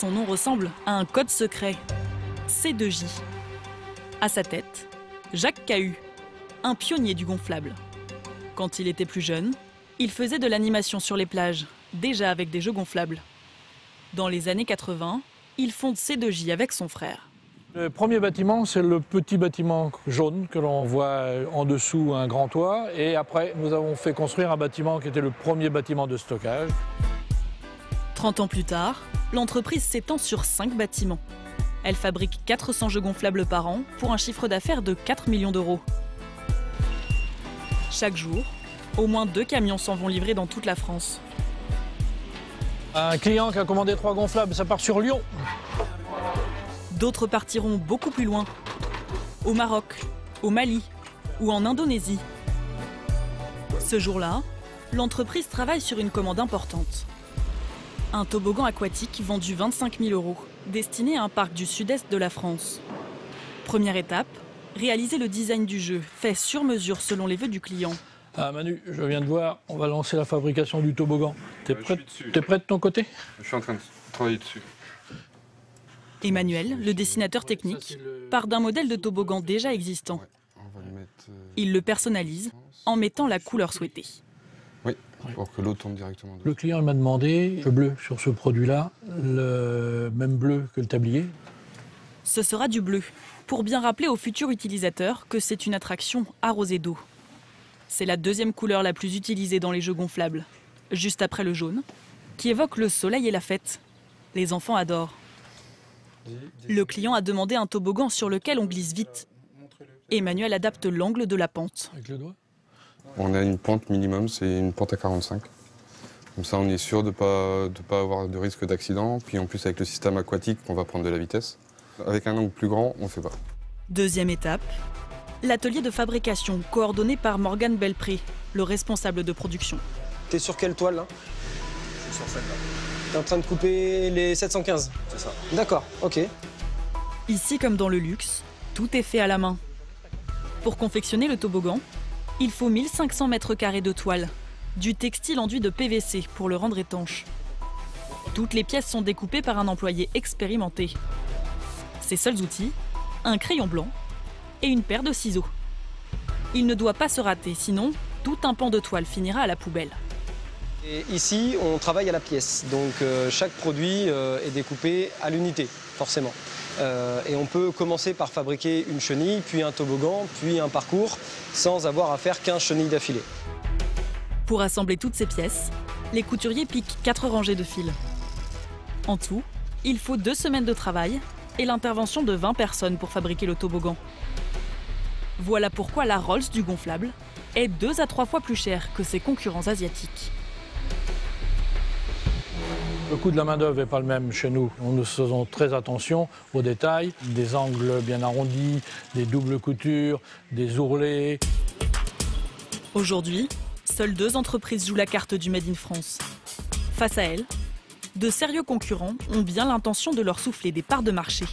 Son nom ressemble à un code secret. C2J. À sa tête, Jacques Cahu, un pionnier du gonflable. Quand il était plus jeune, il faisait de l'animation sur les plages, déjà avec des jeux gonflables. Dans les années 80, il fonde C2J avec son frère. Le premier bâtiment, c'est le petit bâtiment jaune que l'on voit en dessous, un grand toit. Et après, nous avons fait construire un bâtiment qui était le premier bâtiment de stockage. 30 ans plus tard, l'entreprise s'étend sur 5 bâtiments. Elle fabrique 400 jeux gonflables par an pour un chiffre d'affaires de 4 millions d'euros. Chaque jour, au moins 2 camions s'en vont livrer dans toute la France. Un client qui a commandé 3 gonflables, ça part sur Lyon. D'autres partiront beaucoup plus loin, au Maroc, au Mali ou en Indonésie. Ce jour-là, l'entreprise travaille sur une commande importante. Un toboggan aquatique vendu 25 000 euros, destiné à un parc du sud-est de la France. Première étape, réaliser le design du jeu, fait sur mesure selon les vœux du client. Ah Manu, je viens de voir, on va lancer la fabrication du toboggan. T'es prêt de ton côté? Je suis en train de travailler dessus. Emmanuel, le dessinateur technique, part d'un modèle de toboggan déjà existant. Il le personnalise en mettant la couleur souhaitée. Oui, pour que l'eau tombe directement dessus. Le client m'a demandé le bleu sur ce produit-là, le même bleu que le tablier. Ce sera du bleu, pour bien rappeler aux futurs utilisateurs que c'est une attraction arrosée d'eau. C'est la deuxième couleur la plus utilisée dans les jeux gonflables, juste après le jaune, qui évoque le soleil et la fête. Les enfants adorent. Le client a demandé un toboggan sur lequel on glisse vite. Emmanuel adapte l'angle de la pente. Avec le doigt. On a une pente minimum, c'est une pente à 45. Comme ça, on est sûr de ne pas avoir de risque d'accident. Puis en plus, avec le système aquatique, on va prendre de la vitesse. Avec un angle plus grand, on ne fait pas. Deuxième étape, l'atelier de fabrication coordonné par Morgane Belpré, le responsable de production. T'es sur quelle toile là? Je suis sur celle-là. T'es en train de couper les 715? C'est ça. D'accord, ok. Ici comme dans le luxe, tout est fait à la main. Pour confectionner le toboggan, il faut 1500 mètres carrés de toile, du textile enduit de PVC pour le rendre étanche. Toutes les pièces sont découpées par un employé expérimenté. Ses seuls outils, un crayon blanc et une paire de ciseaux. Il ne doit pas se rater, sinon tout un pan de toile finira à la poubelle. Et ici, on travaille à la pièce, donc chaque produit est découpé à l'unité, forcément. Et on peut commencer par fabriquer une chenille, puis un toboggan, puis un parcours, sans avoir à faire 15 chenilles d'affilée. Pour assembler toutes ces pièces, les couturiers piquent 4 rangées de fils. En tout, il faut 2 semaines de travail et l'intervention de 20 personnes pour fabriquer le toboggan. Voilà pourquoi la Rolls du gonflable est 2 à 3 fois plus chère que ses concurrents asiatiques. Le coût de la main-d'œuvre n'est pas le même chez nous. Nous faisons très attention aux détails, des angles bien arrondis, des doubles coutures, des ourlets. Aujourd'hui, seules 2 entreprises jouent la carte du Made in France. Face à elles, de sérieux concurrents ont bien l'intention de leur souffler des parts de marché.